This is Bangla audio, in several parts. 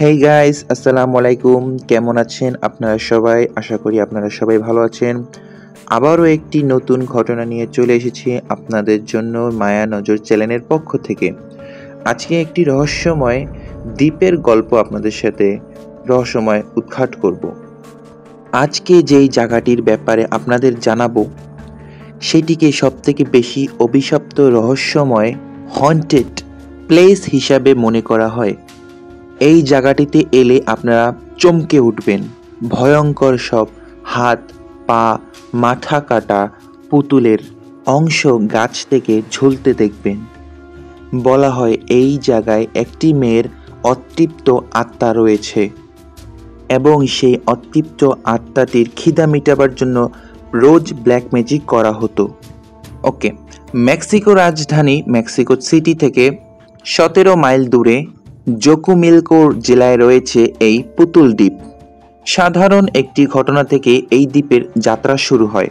হেই গাইস, আসসালামু আলাইকুম। কেমন আছেন আপনারা সবাই? আশা করি আপনারা সবাই ভালো আছেন। আবারও একটি নতুন ঘটনা নিয়ে চলে এসেছি আপনাদের জন্য মায়া নজর চ্যানেলের পক্ষ থেকে। আজকে একটি রহস্যময় দ্বীপের গল্প আপনাদের সাথে রহস্যময় উদ্ঘাট করব। আজকে যেই জায়গাটির ব্যাপারে আপনাদের জানাবো সেটিকে সবথেকে বেশি অভিশপ্ত রহস্যময় হন্টেড প্লেস হিসাবে মনে করা হয়। এই জায়গাটিতে এলে আপনারা চমকে উঠবেন। ভয়ঙ্কর সব হাত, পা, মাথা কাটা পুতুলের অংশ গাছ থেকে ঝুলতে দেখবেন। বলা হয় এই জায়গায় একটি মেয়ের অতৃপ্ত আত্মা রয়েছে এবং সেই অতৃপ্ত আত্মাটির খিদা মেটাবার জন্য রোজ ব্ল্যাক ম্যাজিক করা হতো। ওকে, মেক্সিকো রাজধানী মেক্সিকো সিটি থেকে 17 মাইল দূরে জোকুমিলকো জেলায় রয়েছে এই পুতুল দ্বীপ। সাধারণ একটি ঘটনা থেকে এই দ্বীপের যাত্রা শুরু হয়।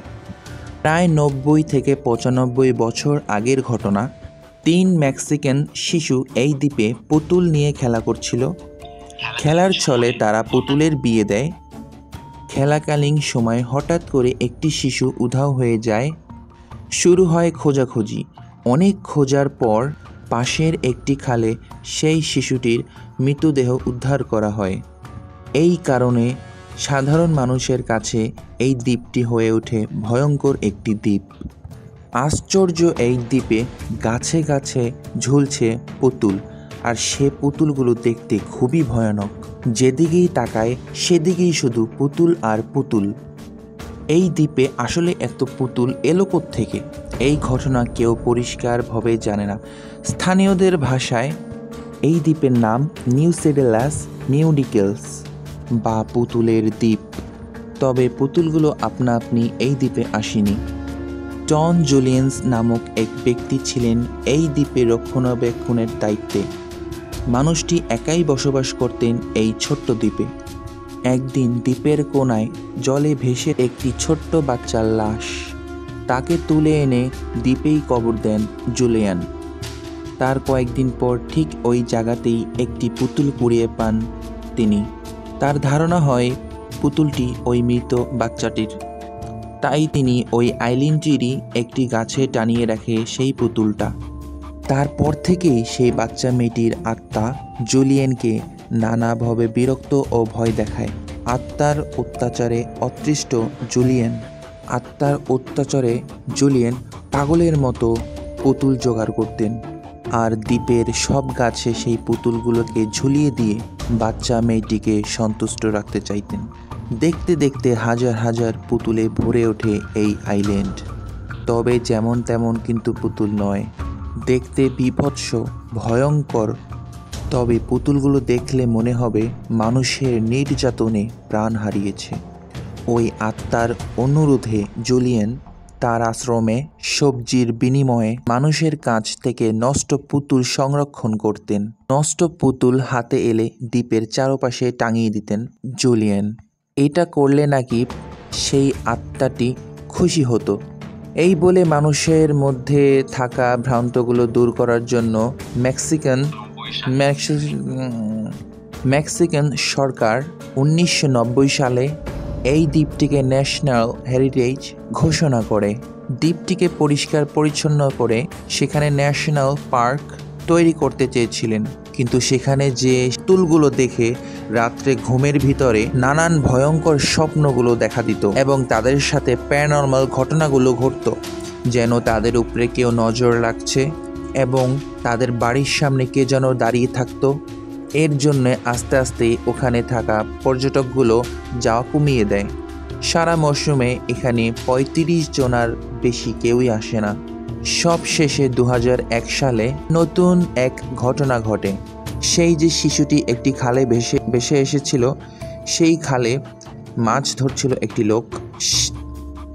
প্রায় 90 থেকে 95 বছর আগের ঘটনা। 3 মেক্সিকান শিশু এই দ্বীপে পুতুল নিয়ে খেলা করছিল। খেলার ছলে তারা পুতুলের বিয়ে দেয়। খেলাকালীন সময় হঠাৎ করে একটি শিশু উধাও হয়ে যায়। শুরু হয় খোঁজাখুঁজি। অনেক খোঁজার পর পাশের একটি খালে সেই শিশুটির মৃতদেহ উদ্ধার করা হয়। এই কারণে সাধারণ মানুষের কাছে এই দ্বীপটি হয়ে ওঠে ভয়ঙ্কর একটি দ্বীপ। আশ্চর্য এই দ্বীপে গাছে গাছে ঝুলছে পুতুল, আর সে পুতুলগুলো দেখতে খুবই ভয়ানক। যেদিকেই তাকায় সেদিকেই শুধু পুতুল আর পুতুল। এই দ্বীপে আসলে এত পুতুল এলো কোত্থেকে? এই ঘটনা কেউ পরিষ্কারভাবে জানে না। স্থানীয়দের ভাষায় এই দ্বীপের নাম নিউ সেডেলাস মিউডিকেলস বা পুতুলের দ্বীপ। তবে পুতুলগুলো আপনা আপনি এই দ্বীপে আসেনি। টন জুলিয়েন্স নামক এক ব্যক্তি ছিলেন এই দ্বীপের রক্ষণাবেক্ষণের দায়িত্বে। মানুষটি একাই বসবাস করতেন এই ছোট্ট দ্বীপে। একদিন দ্বীপের কোনায় জলে ভেসে একটি ছোট্ট বাচ্চার লাশ। তাকে তুলে এনে দ্বীপেই কবর দেন জুলিয়ান। তার কয়েকদিন পর ঠিক ওই জায়গাতেই একটি পুতুল কুড়িয়ে পান তিনি। তার ধারণা হয় পুতুলটি ওই মৃত বাচ্চাটির। তাই তিনি ওই আইল্যান্ডটিরই একটি গাছে টানিয়ে রাখে সেই পুতুলটা। তারপর থেকেই সেই বাচ্চা মেয়েটির আত্মা জুলিয়েনকে নানাভাবে বিরক্ত ও ভয় দেখায়। আত্মার অত্যাচারে জুলিয়েন পাগলের মতো পুতুল জোগাড় করতেন, আর দ্বীপের সব গাছে সেই পুতুলগুলোকে ঝুলিয়ে দিয়ে বাচ্চা মেয়েটিকে সন্তুষ্ট রাখতে চাইতেন। দেখতে দেখতে হাজার হাজার পুতুলে ভরে ওঠে এই আইল্যান্ড। তবে যেমন তেমন কিন্তু পুতুল নয়, দেখতে বীভৎস, ভয়ঙ্কর। তবে পুতুলগুলো দেখলে মনে হবে মানুষের নির্যাতনে প্রাণ হারিয়েছে। ওই আত্মার অনুরোধে জুলিয়েন তার আশ্রমে সবজির বিনিময়ে মানুষের কাছ থেকে নষ্ট পুতুল সংরক্ষণ করতেন। নষ্ট পুতুল হাতে এলে দ্বীপের চারপাশে টাঙিয়ে দিতেন জুলিয়েন। এটা করলে নাকি সেই আত্মাটি খুশি হতো। এই বলে মানুষের মধ্যে থাকা ভ্রান্তগুলো দূর করার জন্য মেক্সিকান সরকার 1990 সালে এই দ্বীপটিকে ন্যাশনাল হেরিটেজ ঘোষণা করে। দ্বীপটিকে পরিষ্কার পরিচ্ছন্ন করে সেখানে ন্যাশনাল পার্ক তৈরি করতে চেয়েছিলেন, কিন্তু সেখানে যে পুতুলগুলো দেখে রাত্রে ঘুমের ভিতরে নানান ভয়ঙ্কর স্বপ্নগুলো দেখা দিত এবং তাদের সাথে প্যারানর্মাল ঘটনাগুলো ঘটত, যেন তাদের উপরে কেউ নজর রাখছে এবং তাদের বাড়ির সামনে কে যেন দাঁড়িয়ে থাকতো। এর জন্য আস্তে আস্তে ওখানে থাকা পর্যটকগুলো যাওয়া কমিয়ে দেয়। সারা মরশুমে এখানে 35 জনার বেশি কেউই আসে না। সব শেষে 2001 সালে নতুন এক ঘটনা ঘটে। সেই যে শিশুটি একটি খালে ভেসে এসেছিল, সেই খালে মাছ ধরছিল একটি লোক।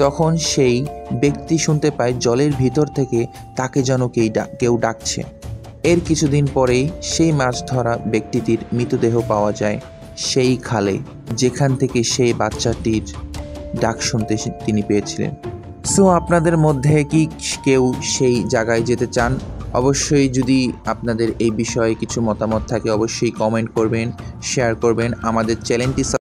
তখন সেই ব্যক্তি শুনতে পায় জলের ভিতর থেকে তাকে যেন কেউ ডাকছে। এর কিছুদিন পরেই সেই মাছ ধরা ব্যক্তিটির মৃতদেহ পাওয়া যায় সেই খালে, যেখান থেকে সেই বাচ্চাটির ডাক শুনতে তিনি পেয়েছিলেন। সো আপনাদের মধ্যে কি কেউ সেই জায়গায় যেতে চান? অবশ্যই যদি আপনাদের এই বিষয়ে কিছু মতামত থাকে অবশ্যই কমেন্ট করবেন। শেয়ার করবেন, আমাদের চ্যানেলটি